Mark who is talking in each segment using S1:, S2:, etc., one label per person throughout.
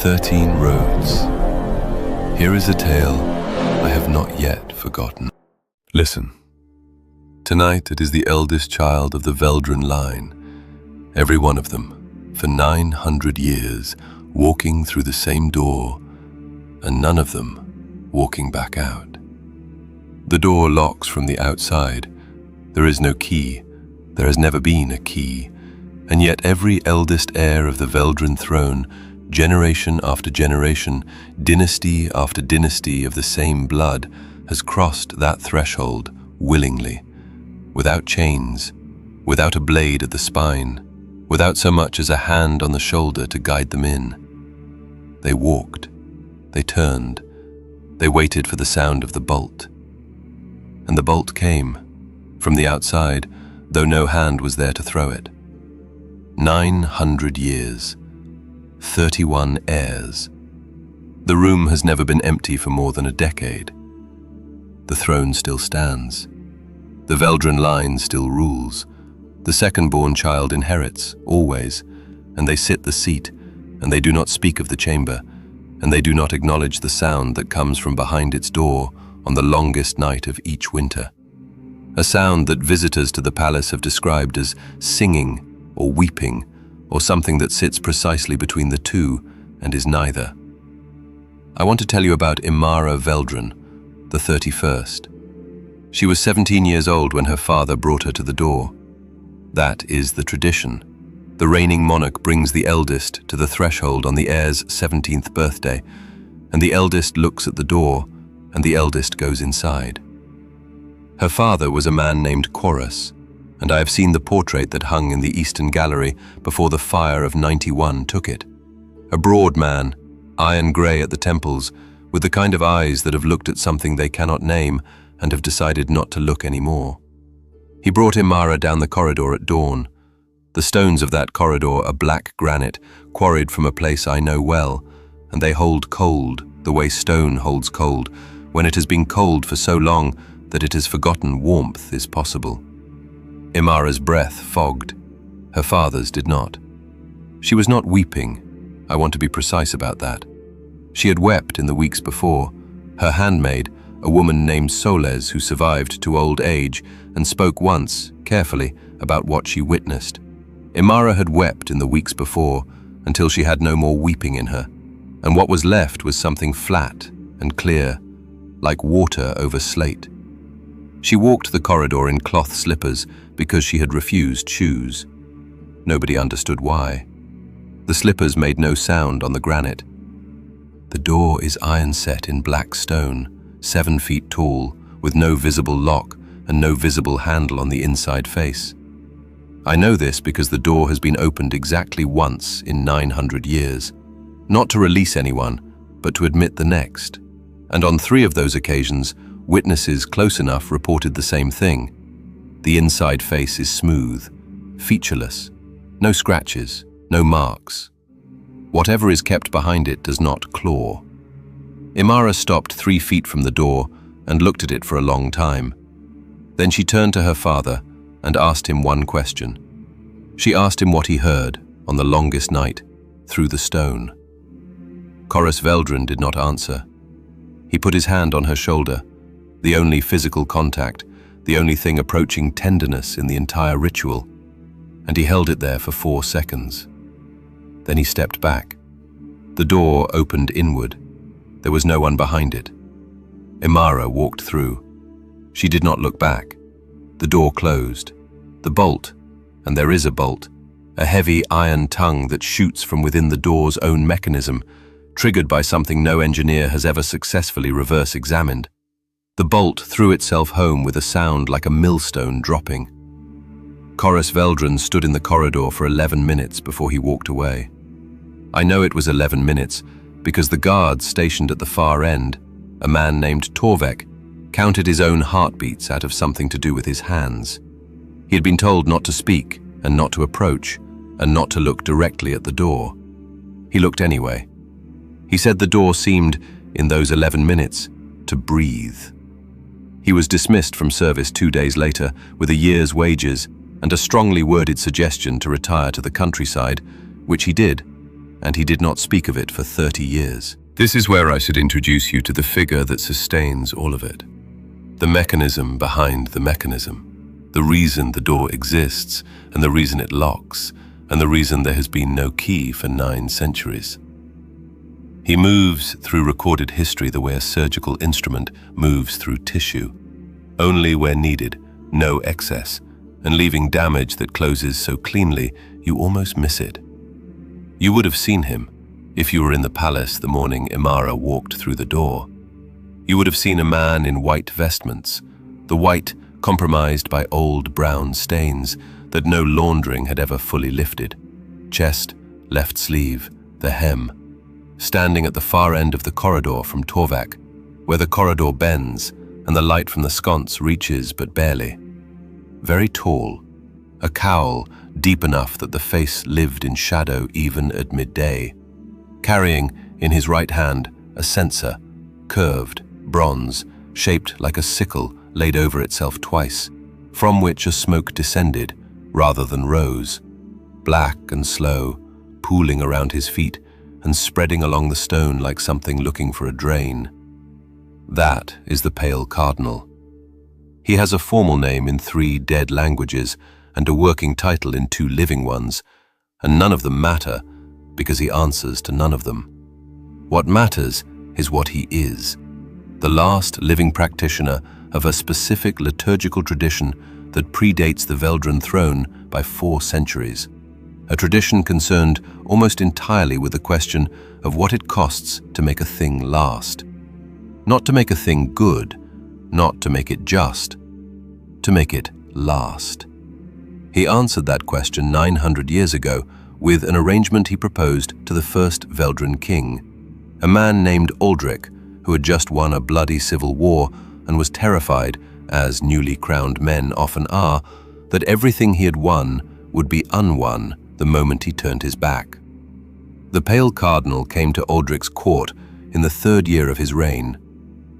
S1: 13 roads. Here is a tale I have not yet forgotten. Listen. Tonight it is the eldest child of the Veldran line, every one of them, for 900 years, walking through the same door, and none of them walking back out. The door locks from the outside. There is no key. There has never been a key. And yet every eldest heir of the Veldran throne, generation after generation, dynasty after dynasty of the same blood, has crossed that threshold willingly, without chains, without a blade at the spine, without so much as a hand on the shoulder to guide them in. They walked, they turned, they waited for the sound of the bolt. And the bolt came, from the outside, though no hand was there to throw it. 900 years, 31 heirs. The room has never been empty for more than a decade. The throne still stands. The Veldran line still rules. The second-born child inherits, always, and they sit the seat, and they do not speak of the chamber, and they do not acknowledge the sound that comes from behind its door on the longest night of each winter. A sound that visitors to the palace have described as singing or weeping, or something that sits precisely between the two and is neither. I want to tell you about Imara Veldran, the 31st. She was 17 years old when her father brought her to the door. That is the tradition. The reigning monarch brings the eldest to the threshold on the heir's 17th birthday, and the eldest looks at the door, and the eldest goes inside. Her father was a man named Chorus, and I have seen the portrait that hung in the Eastern Gallery before the fire of '91 took it. A broad man, iron-grey at the temples, with the kind of eyes that have looked at something they cannot name and have decided not to look anymore. He brought Imara down the corridor at dawn. The stones of that corridor are black granite, quarried from a place I know well, and they hold cold the way stone holds cold when it has been cold for so long that it has forgotten warmth is possible. Imara's breath fogged. Her father's did not. She was not weeping. I want to be precise about that. She had wept in the weeks before. Her handmaid, a woman named Soles who survived to old age and spoke once, carefully, about what she witnessed. Imara had wept in the weeks before until she had no more weeping in her, and what was left was something flat and clear, like water over slate. She walked the corridor in cloth slippers because she had refused shoes. Nobody understood why. The slippers made no sound on the granite. The door is iron-set in black stone, 7 feet tall, with no visible lock and no visible handle on the inside face. I know this because the door has been opened exactly once in 900 years, not to release anyone, but to admit the next. And on 3 of those occasions, witnesses close enough reported the same thing. The inside face is smooth, featureless, no scratches, no marks. Whatever is kept behind it does not claw. Imara stopped 3 feet from the door and looked at it for a long time. Then she turned to her father and asked him one question. She asked him what he heard on the longest night through the stone. Chorus Veldran did not answer. He put his hand on her shoulder, the only physical contact, the only thing approaching tenderness in the entire ritual, and he held it there for 4 seconds. Then he stepped back. The door opened inward. There was no one behind it. Imara walked through. She did not look back. The door closed. The bolt, and there is a bolt, a heavy iron tongue that shoots from within the door's own mechanism, triggered by something no engineer has ever successfully reverse-examined. The bolt threw itself home with a sound like a millstone dropping. Chorus Veldran stood in the corridor for 11 minutes before he walked away. I know it was 11 minutes because the guard stationed at the far end, a man named Torvek, counted his own heartbeats out of something to do with his hands. He had been told not to speak and not to approach and not to look directly at the door. He looked anyway. He said the door seemed, in those 11 minutes, to breathe. He was dismissed from service 2 days later with a year's wages and a strongly worded suggestion to retire to the countryside, which he did, and he did not speak of it for 30 years. This is where I should introduce you to the figure that sustains all of it. The mechanism behind the mechanism. The reason the door exists, and the reason it locks, and the reason there has been no key for 9 centuries. He moves through recorded history the way a surgical instrument moves through tissue, only where needed, no excess, and leaving damage that closes so cleanly you almost miss it. You would have seen him if you were in the palace the morning Imara walked through the door. You would have seen a man in white vestments, the white compromised by old brown stains that no laundering had ever fully lifted. Chest, left sleeve, the hem. Standing at the far end of the corridor from Torvak, where the corridor bends and the light from the sconce reaches but barely. Very tall, a cowl deep enough that the face lived in shadow even at midday, carrying in his right hand a censer, curved, bronze, shaped like a sickle laid over itself twice, from which a smoke descended rather than rose, black and slow, pooling around his feet and spreading along the stone like something looking for a drain. That is the Pale Cardinal. He has a formal name in 3 dead languages and a working title in 2 living ones, and none of them matter because he answers to none of them. What matters is what he is, the last living practitioner of a specific liturgical tradition that predates the Veldran throne by 4 centuries. A tradition concerned almost entirely with the question of what it costs to make a thing last. Not to make a thing good, not to make it just, to make it last. He answered that question 900 years ago with an arrangement he proposed to the first Veldran king, a man named Aldrich, who had just won a bloody civil war and was terrified, as newly crowned men often are, that everything he had won would be unwon the moment he turned his back. The Pale Cardinal came to Aldrich's court in the 3rd year of his reign.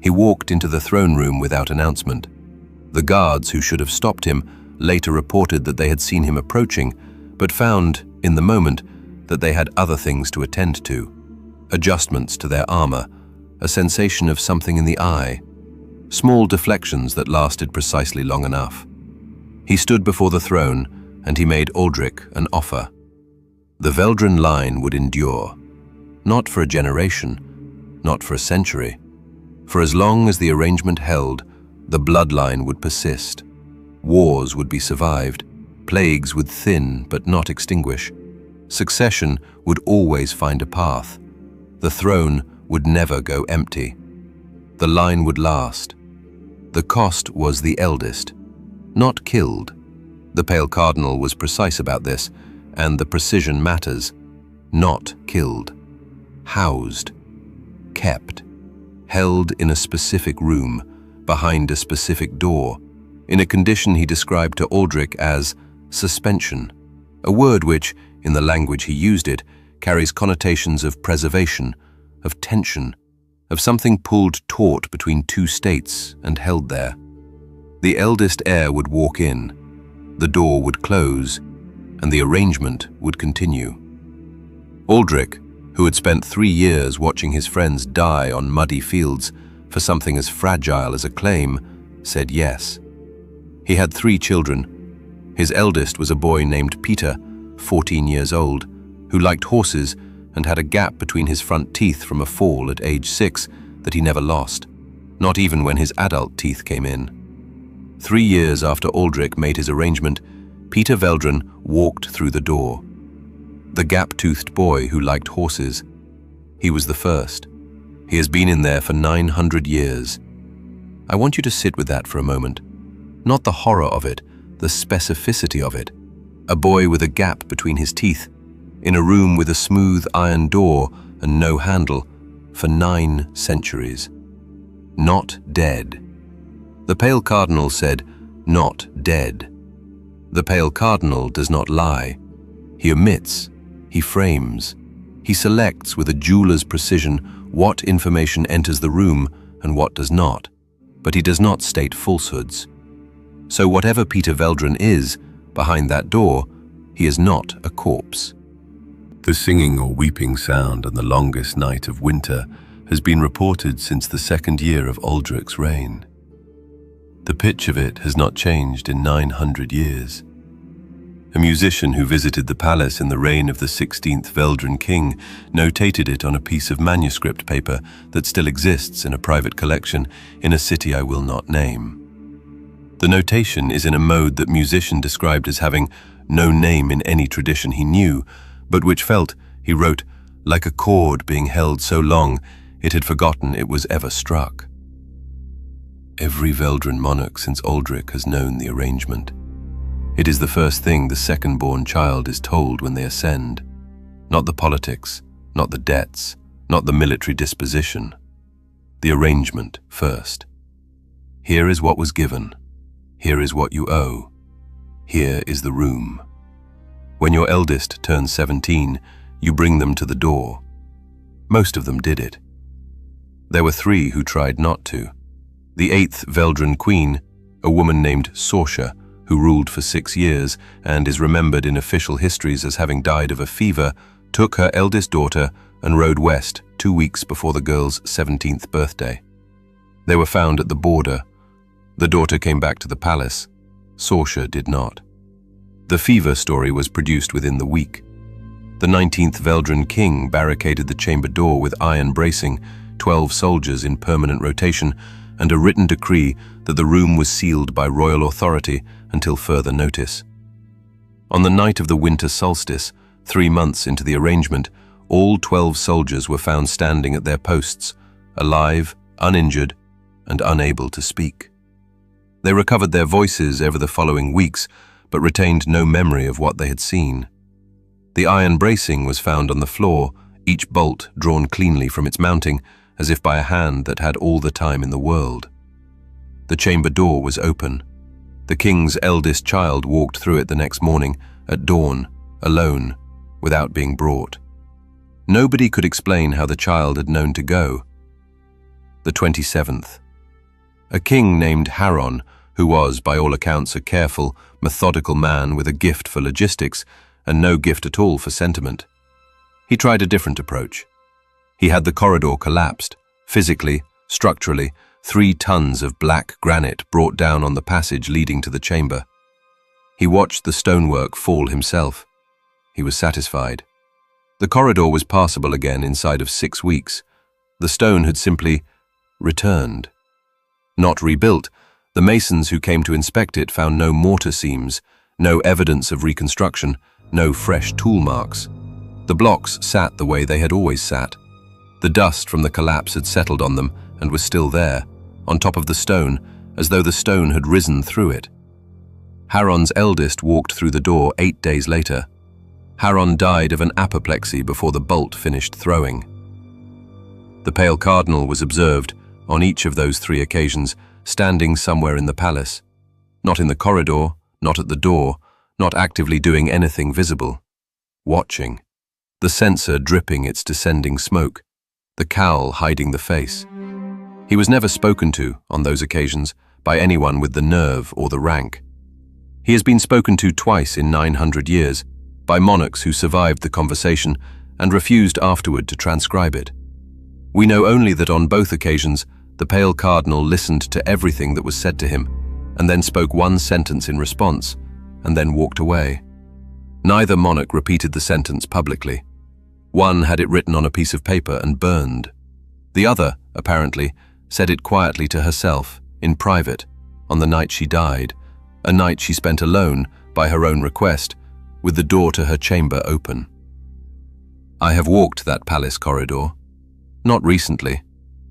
S1: He walked into the throne room without announcement. The guards who should have stopped him later reported that they had seen him approaching, but found, in the moment, that they had other things to attend to. Adjustments to their armor, a sensation of something in the eye, small deflections that lasted precisely long enough. He stood before the throne, and he made Aldrich an offer. The Veldran line would endure, not for a generation, not for a century. For as long as the arrangement held, the bloodline would persist. Wars would be survived, plagues would thin but not extinguish. Succession would always find a path. The throne would never go empty. The line would last. The cost was the eldest, not killed. The Pale Cardinal was precise about this, and the precision matters. Not killed. Housed. Kept. Held in a specific room, behind a specific door, in a condition he described to Aldrich as suspension, a word which, in the language he used it, carries connotations of preservation, of tension, of something pulled taut between 2 states and held there. The eldest heir would walk in, the door would close, and the arrangement would continue. Aldrich, who had spent 3 years watching his friends die on muddy fields for something as fragile as a claim, said yes. He had 3 children. His eldest was a boy named Peter, 14 years old, who liked horses and had a gap between his front teeth from a fall at age 6 that he never lost, not even when his adult teeth came in. 3 years after Aldrich made his arrangement, Peter Veldran walked through the door. The gap-toothed boy who liked horses. He was the first. He has been in there for 900 years. I want you to sit with that for a moment. Not the horror of it, the specificity of it. A boy with a gap between his teeth, in a room with a smooth iron door and no handle, for 9 centuries. Not dead. The Pale Cardinal said, not dead. The Pale Cardinal does not lie. He omits, he frames, he selects with a jeweler's precision what information enters the room and what does not, but he does not state falsehoods. So whatever Peter Veldran is, behind that door, he is not a corpse. The singing or weeping sound on the longest night of winter has been reported since the second year of Aldric's reign. The pitch of it has not changed in 900 years. A musician who visited the palace in the reign of the 16th Veldran king notated it on a piece of manuscript paper that still exists in a private collection in a city I will not name. The notation is in a mode that musician described as having no name in any tradition he knew, but which felt, he wrote, like a chord being held so long it had forgotten it was ever struck. Every Veldran monarch since Aldric has known the arrangement. It is the first thing the second-born child is told when they ascend. Not the politics, not the debts, not the military disposition. The arrangement first. Here is what was given. Here is what you owe. Here is the room. When your eldest turns 17, you bring them to the door. Most of them did it. There were 3 who tried not to. The 8th Veldran queen, a woman named Sorsha, who ruled for 6 years and is remembered in official histories as having died of a fever, took her eldest daughter and rode west 2 weeks before the girl's 17th birthday. They were found at the border. The daughter came back to the palace. Sorsha did not. The fever story was produced within the week. The 19th Veldran king barricaded the chamber door with iron bracing, 12 soldiers in permanent rotation, and a written decree that the room was sealed by royal authority until further notice. On the night of the winter solstice, 3 months into the arrangement, all 12 soldiers were found standing at their posts, alive, uninjured, and unable to speak. They recovered their voices over the following weeks, but retained no memory of what they had seen. The iron bracing was found on the floor, each bolt drawn cleanly from its mounting, as if by a hand that had all the time in the world. The chamber door was open. The king's eldest child walked through it the next morning, at dawn, alone, without being brought. Nobody could explain how the child had known to go. The 27th. A king named Haron, who was, by all accounts, a careful, methodical man with a gift for logistics and no gift at all for sentiment. He tried a different approach. He had the corridor collapsed, physically, structurally, 3 tons of black granite brought down on the passage leading to the chamber. He watched the stonework fall himself. He was satisfied. The corridor was passable again inside of 6 weeks. The stone had simply returned. Not rebuilt, the masons who came to inspect it found no mortar seams, no evidence of reconstruction, no fresh tool marks. The blocks sat the way they had always sat. The dust from the collapse had settled on them and was still there, on top of the stone, as though the stone had risen through it. Haron's eldest walked through the door 8 days later. Haron died of an apoplexy before the bolt finished throwing. The pale cardinal was observed, on each of those 3 occasions, standing somewhere in the palace. Not in the corridor, not at the door, not actively doing anything visible. Watching. The censer dripping its descending smoke. The cowl hiding the face. He was never spoken to, on those occasions, by anyone with the nerve or the rank. He has been spoken to twice in 900 years, by monarchs who survived the conversation and refused afterward to transcribe it. We know only that on both occasions, the pale cardinal listened to everything that was said to him, and then spoke 1 sentence in response, and then walked away. Neither monarch repeated the sentence publicly. One had it written on a piece of paper and burned. The other, apparently, said it quietly to herself, in private, on the night she died, a night she spent alone, by her own request, with the door to her chamber open. I have walked that palace corridor. Not recently.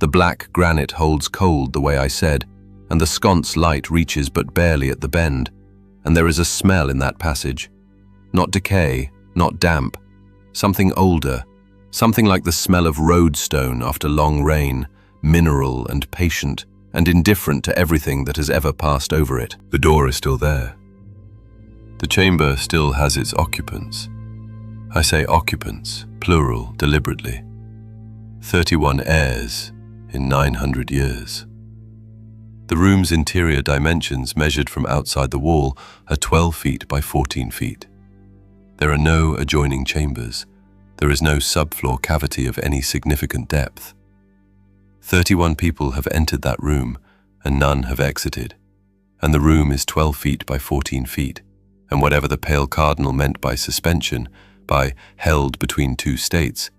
S1: The black granite holds cold the way I said, and the sconce light reaches but barely at the bend, and there is a smell in that passage. Not decay, not damp. Something older, something like the smell of roadstone after long rain, mineral and patient, and indifferent to everything that has ever passed over it. The door is still there. The chamber still has its occupants. I say occupants, plural, deliberately. 31 heirs in 900 years. The room's interior dimensions measured from outside the wall are 12 feet by 14 feet. There are no adjoining chambers, There is no subfloor cavity of any significant depth. 31 people have entered that room, and none have exited. And the room is 12 feet by 14 feet, and whatever the pale cardinal meant by suspension, by held between two states,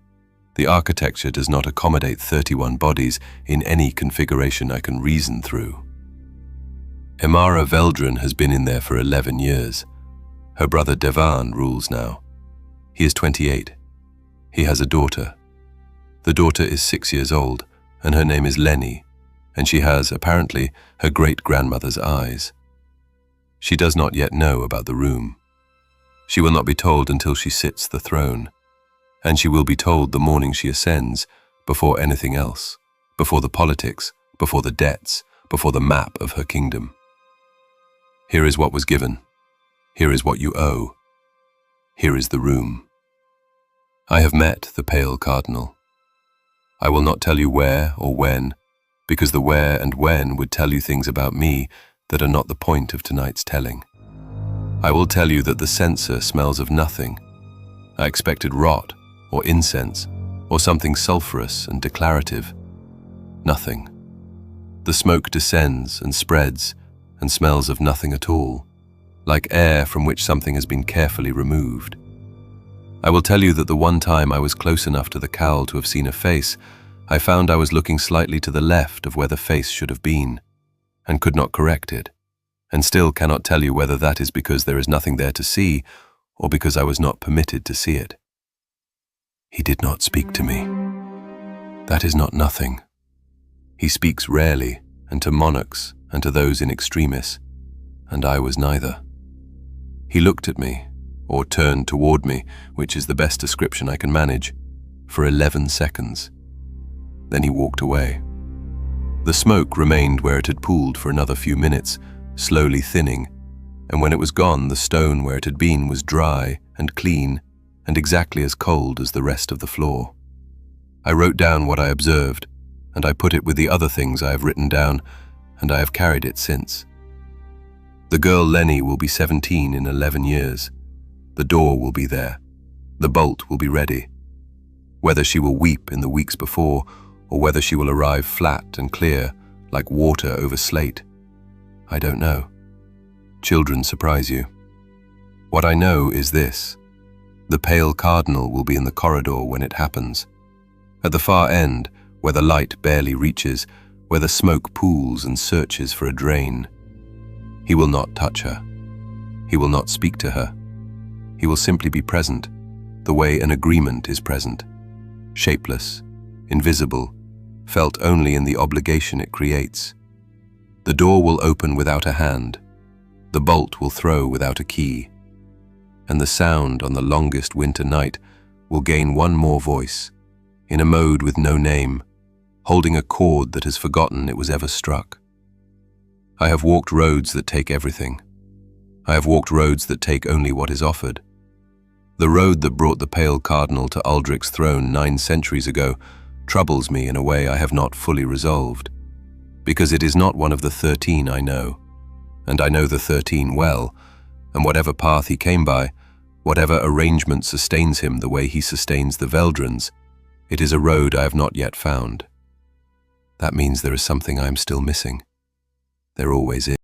S1: the architecture does not accommodate 31 bodies in any configuration I can reason through. Emara Veldran has been in there for 11 years. Her brother Devan rules now. He is 28. He has a daughter. The daughter is 6 years old, and her name is Lenny, and she has, apparently, her great-grandmother's eyes. She does not yet know about the room. She will not be told until she sits the throne, and she will be told the morning she ascends, before anything else, before the politics, before the debts, before the map of her kingdom. Here is what was given. Here is what you owe. Here is the room. I have met the pale cardinal. I will not tell you where or when, because the where and when would tell you things about me that are not the point of tonight's telling. I will tell you that the censer smells of nothing. I expected rot, or incense, or something sulphurous and declarative. Nothing. The smoke descends and spreads and smells of nothing at all, like air from which something has been carefully removed. I will tell you that the one time I was close enough to the cowl to have seen a face, I found I was looking slightly to the left of where the face should have been, and could not correct it, and still cannot tell you whether that is because there is nothing there to see, or because I was not permitted to see it. He did not speak to me. That is not nothing. He speaks rarely, and to monarchs, and to those in extremis, and I was neither. He looked at me, or turned toward me, which is the best description I can manage, for 11 seconds. Then he walked away. The smoke remained where it had pooled for another few minutes, slowly thinning, and when it was gone, the stone where it had been was dry and clean and exactly as cold as the rest of the floor. I wrote down what I observed, and I put it with the other things I have written down, and I have carried it since. The girl Lenny will be 17 in 11 years. The door will be there. The bolt will be ready. Whether she will weep in the weeks before, or whether she will arrive flat and clear, like water over slate, I don't know. Children surprise you. What I know is this: the pale cardinal will be in the corridor when it happens. At the far end, where the light barely reaches, where the smoke pools and searches for a drain. He will not touch her. He will not speak to her. He will simply be present, the way an agreement is present, shapeless, invisible, felt only in the obligation it creates. The door will open without a hand, the bolt will throw without a key, and the sound on the longest winter night will gain one more voice, in a mode with no name, holding a chord that has forgotten it was ever struck. I have walked roads that take everything. I have walked roads that take only what is offered. The road that brought the pale cardinal to Aldrich's throne 9 centuries ago troubles me in a way I have not fully resolved, because it is not one of the 13 I know, and I know the 13 well, and whatever path he came by, whatever arrangement sustains him the way he sustains the Veldrans, it is a road I have not yet found. That means there is something I am still missing. There always is.